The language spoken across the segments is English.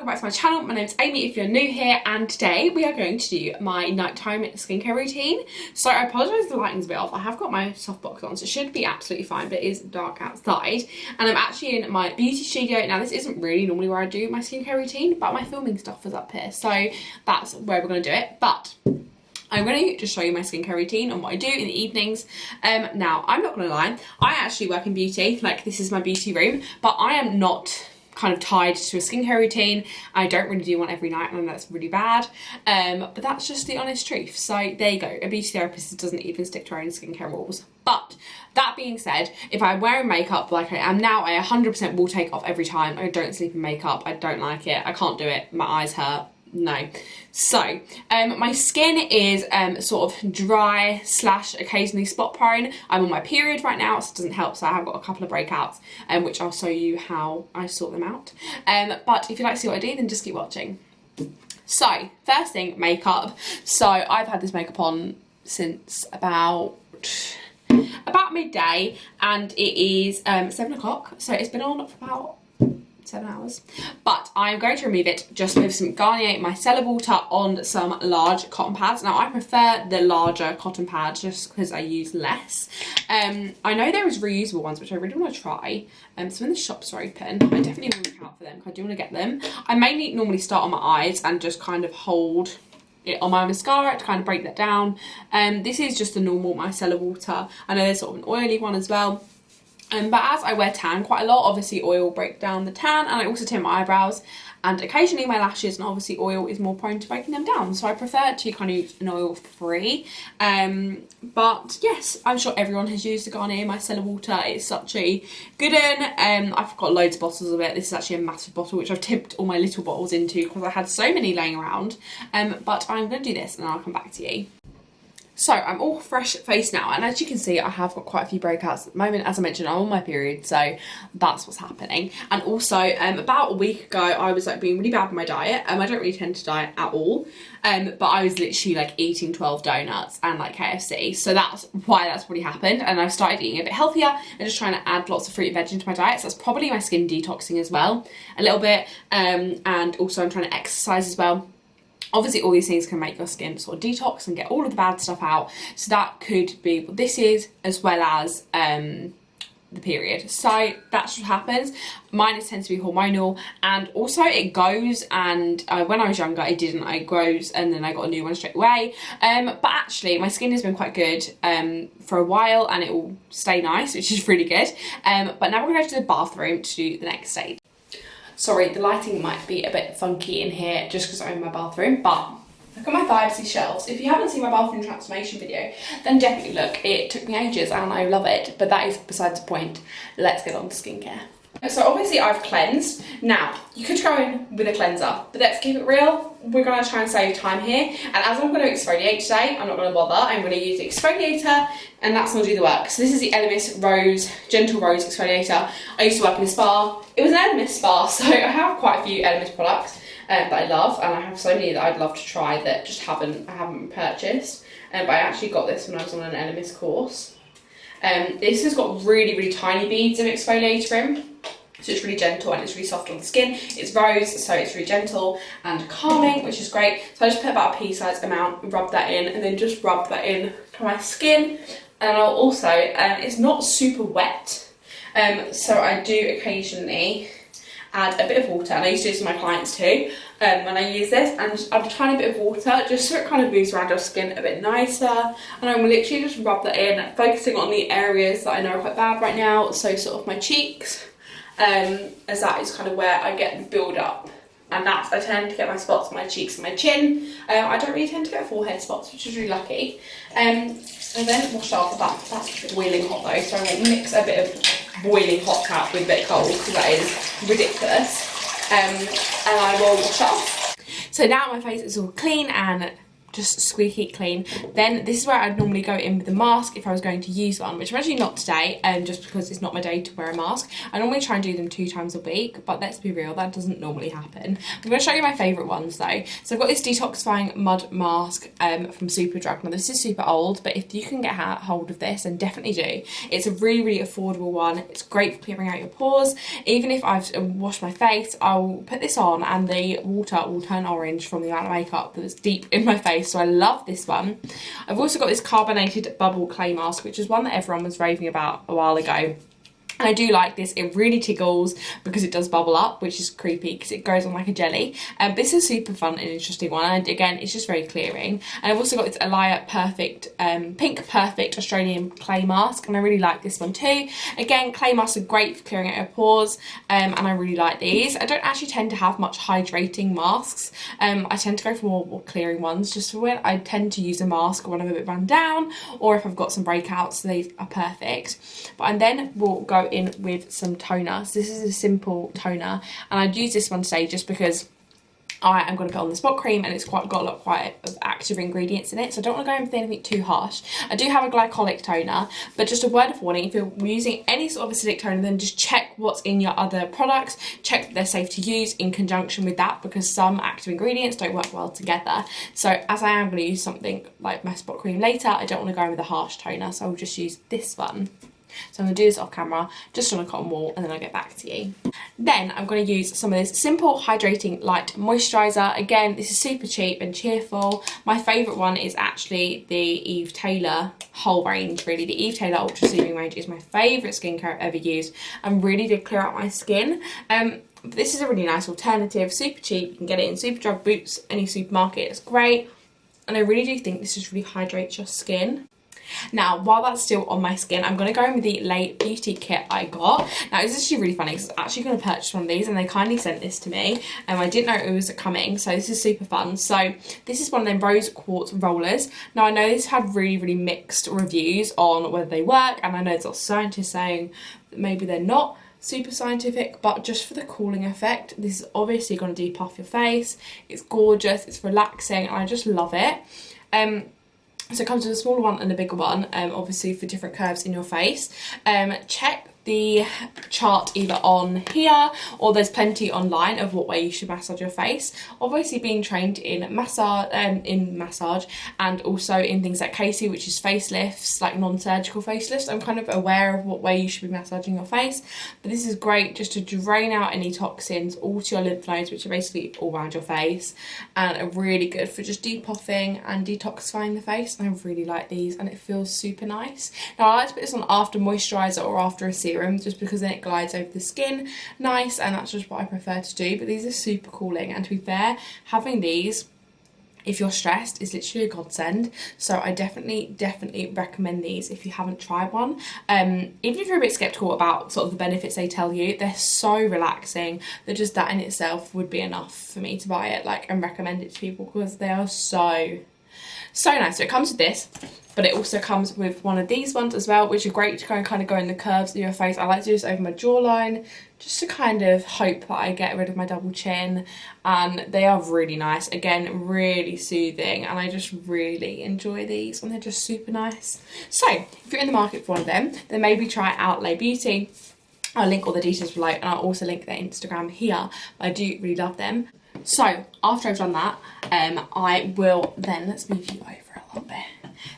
welcome back to my channel. My name's Amy if you're new here, and today we are going to do my nighttime skincare routine. So I apologise if the lighting's a bit off. I have got my softbox on, so it should be absolutely fine, but it is dark outside. And I'm actually in my beauty studio. Now this isn't really normally where I do my skincare routine, but my filming stuff is up here, so that's where we're going to do it. But I'm going to just show you my skincare routine and what I do in the evenings. Now, I'm not going to lie, I actually work in beauty, like this is my beauty room, but I am not kind of tied to a skincare routine. I don't really do one every night, and that's really bad, but that's just the honest truth. So there you go, a beauty therapist doesn't even stick to her own skincare rules. But that being said, if I'm wearing makeup like I am now, I 100% will take off every time. I don't sleep in makeup, I don't like it, I can't do it, my eyes hurt. No. So, my skin is sort of dry / occasionally spot prone. I'm on my period right now, so it doesn't help. So I have got a couple of breakouts, which I'll show you how I sort them out. But if you'd like to see what I do, then just keep watching. So, first thing, makeup. So I've had this makeup on since about midday, and it is 7 o'clock. So it's been on for about 7 hours, but I'm going to remove it just with some Garnier micellar water on some large cotton pads. Now I prefer the larger cotton pads just because I use less. I know there is reusable ones which I really want to try, so when the shops are open I definitely will look out for them because I do want to get them. I mainly normally start on my eyes and just kind of hold it on my mascara to kind of break that down. This is just the normal micellar water. I know there's sort of an oily one as well. But as I wear tan quite a lot, obviously oil breaks down the tan, and I also tint my eyebrows and occasionally my lashes, and obviously oil is more prone to breaking them down. So I prefer to kind of use an oil free. But yes, I'm sure everyone has used the Garnier micellar water. It's such a good one. I've got loads of bottles of it. This is actually a massive bottle which I've tipped all my little bottles into because I had so many laying around. But I'm going to do this and I'll come back to you. So I'm all fresh faced now, and as you can see I have got quite a few breakouts at the moment. As I mentioned, I'm on my period, so that's what's happening. And also about a week ago I was like being really bad with my diet. I don't really tend to diet at all, but I was literally like eating 12 donuts and like KFC, so that's why that's probably happened. And I've started eating a bit healthier and just trying to add lots of fruit and veg into my diet, so that's probably my skin detoxing as well a little bit. And also I'm trying to exercise as well. Obviously all these things can make your skin sort of detox and get all of the bad stuff out. So that could be what this is, as well as the period. So that's what happens. Mine tends to be hormonal, and also it goes, and when I was younger it didn't. It grows and then I got a new one straight away. But actually my skin has been quite good for a while, and it will stay nice, which is really good. But now we're going to go to the bathroom to do the next stage. Sorry, the lighting might be a bit funky in here just because I'm in my bathroom, but look at my Vibesy shelves. If you haven't seen my bathroom transformation video, then definitely look. It took me ages and I love it, but that is besides the point. Let's get on to skincare. So obviously I've cleansed. Now, you could go in with a cleanser, but let's keep it real. We're going to try and save time here. And as I'm going to exfoliate today, I'm not going to bother. I'm going to use the exfoliator, and that's going to do the work. So this is the Elemis Rose, Gentle Rose Exfoliator. I used to work in a spa. It was an Elemis spa, so I have quite a few Elemis products that I love, and I have so many that I'd love to try that just I haven't purchased. But I actually got this when I was on an Elemis course. This has got really, really tiny beads of exfoliator in. So it's really gentle and it's really soft on the skin. It's rose, so it's really gentle and calming, which is great. So I just put about a pea-sized amount, rub that in, and then just rub that in to my skin. And I'll also, it's not super wet, so I do occasionally add a bit of water, and I used to do this with my clients too, when I use this, and just add a tiny bit of water just so it kind of moves around your skin a bit nicer. And I'm literally just rub that in, focusing on the areas that I know are quite bad right now, so sort of my cheeks, as that is kind of where I get the build up, and I tend to get my spots on my cheeks and my chin. I don't really tend to get forehead spots, which is really lucky. And then wash off that's boiling hot though, so I will mix a bit of boiling hot tap with a bit of cold because that is ridiculous. And I will wash off. So now my face is all clean and just squeaky clean. Then this is where I'd normally go in with the mask if I was going to use one, which I'm actually not today, just because it's not my day to wear a mask. I normally try and do them 2 times a week, but let's be real, that doesn't normally happen. I'm going to show you my favourite ones though. So I've got this detoxifying mud mask from Superdrug. Now this is super old, but if you can get hold of this, then definitely do. It's a really, really affordable one. It's great for clearing out your pores. Even if I've washed my face, I'll put this on and the water will turn orange from the amount of makeup that's deep in my face. So I love this one. I've also got this carbonated bubble clay mask, which is one that everyone was raving about a while ago. And I do like this. It really tickles because it does bubble up, which is creepy because it goes on like a jelly. But this is a super fun and interesting one. And again, it's just very clearing. And I've also got this Alaya Pink Perfect Australian clay mask. And I really like this one too. Again, clay masks are great for clearing out your pores. And I really like these. I don't actually tend to have much hydrating masks. I tend to go for more clearing ones. Just for when I tend to use a mask when I'm a bit run down. Or if I've got some breakouts, so these are perfect. But then we'll go in with some toner. So this is a simple toner, and I'd use this one today just because I am going to put on the spot cream and it's got a lot quite of active ingredients in it, so I don't want to go in with anything too harsh. I do have a glycolic toner, but just a word of warning, if you're using any sort of acidic toner, then just check what's in your other products, check that they're safe to use in conjunction with that, because some active ingredients don't work well together. So as I am going to use something like my spot cream later, I don't want to go in with a harsh toner, so I'll just use this one. So I'm going to do this off camera, just on a cotton wool, and then I'll get back to you. Then I'm going to use some of this Simple Hydrating Light Moisturiser. Again, this is super cheap and cheerful. My favourite one is actually the Eve Taylor whole range, really. The Eve Taylor Ultra Soothing range is my favourite skincare I've ever used and really did clear out my skin. This is a really nice alternative, super cheap. You can get it in Superdrug, Boots, any supermarket. It's great. And I really do think this just really hydrates your skin. Now, while that's still on my skin, I'm going to go in with the Lay Beauty kit I got. Now, it's actually really funny because I was actually going to purchase one of these and they kindly sent this to me. And I didn't know it was coming, so this is super fun. So this is one of them rose quartz rollers. Now, I know this had really, really mixed reviews on whether they work, and I know there's lots of scientists saying that maybe they're not super scientific, but just for the cooling effect, this is obviously going to depuff your face. It's gorgeous, it's relaxing, and I just love it. So it comes with a smaller one and a bigger one, obviously for different curves in your face. Check the chart either on here, or there's plenty online of what way you should massage your face. Obviously being trained in massage and also in things like Casey, which is facelifts, like non-surgical facelifts, I'm kind of aware of what way you should be massaging your face. But this is great just to drain out any toxins all to your lymph nodes, which are basically all around your face, and are really good for just depuffing and detoxifying the face. And I really like these, and it feels super nice. Now I like to put this on after moisturiser or after a serum, just because then it glides over the skin nice, and that's just what I prefer to do. But these are super cooling, and to be fair, having these if you're stressed is literally a godsend. So I definitely recommend these if you haven't tried one. Even if you're a bit skeptical about sort of the benefits they tell you, they're so relaxing that just that in itself would be enough for me to buy it and recommend it to people, because they are so nice. So it comes with this, but it also comes with one of these ones as well, which are great to kind of go in the curves of your face. I like to do this over my jawline, just to kind of hope that I get rid of my double chin. And they are really nice. Again, really soothing, and I just really enjoy these, and they're just super nice. So if you're in the market for one of them, then maybe try out Lay Beauty. I'll link all the details below, and I'll also link their Instagram here. I do really love them. So after I've done that, I will then, let's move you over a little bit.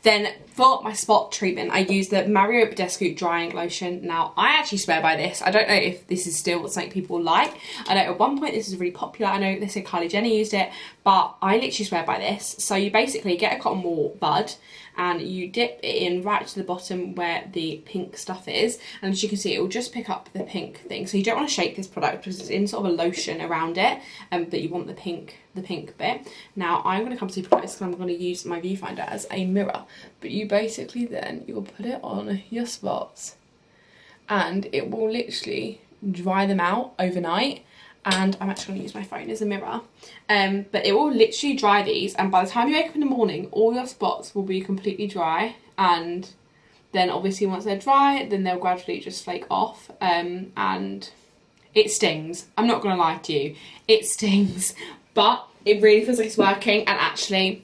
Then for my spot treatment, I use the Mario Badescu drying lotion. Now I actually swear by this. I don't know if this is still something people like. I know at one point this was really popular. I know they said Kylie Jenner used it, but I literally swear by this. So you basically get a cotton wool bud and you dip it in right to the bottom where the pink stuff is, and as you can see, it will just pick up the pink thing. So you don't want to shake this product because it's in sort of a lotion around it, but you want the pink bit. Now I'm going to come super close because I'm going to use my viewfinder as a mirror, but you basically then you'll put it on your spots and it will literally dry them out overnight. And I'm actually going to use my phone as a mirror, but it will literally dry these, and by the time you wake up in the morning all your spots will be completely dry, and then obviously once they're dry then they'll gradually just flake off, and it stings. I'm not going to lie to you, it stings, but it really feels like it's working. And actually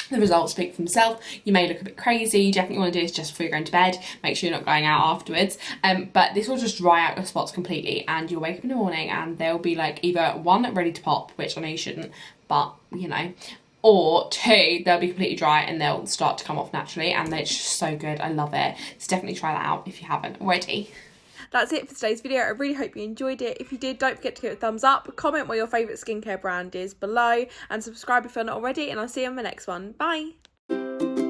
The results speak for themselves. You may look a bit crazy. You definitely want to do this just before you're going to bed. Make sure you're not going out afterwards. But this will just dry out your spots completely, and you'll wake up in the morning and they'll be like either one, ready to pop, which I know you shouldn't, but you know, or two, they'll be completely dry and they'll start to come off naturally, and it's just so good. I love it. So definitely try that out if you haven't already. That's it for today's video. I really hope you enjoyed it. If you did, don't forget to give it a thumbs up, comment what your favourite skincare brand is below, and subscribe if you're not already, and I'll see you on the next one. Bye!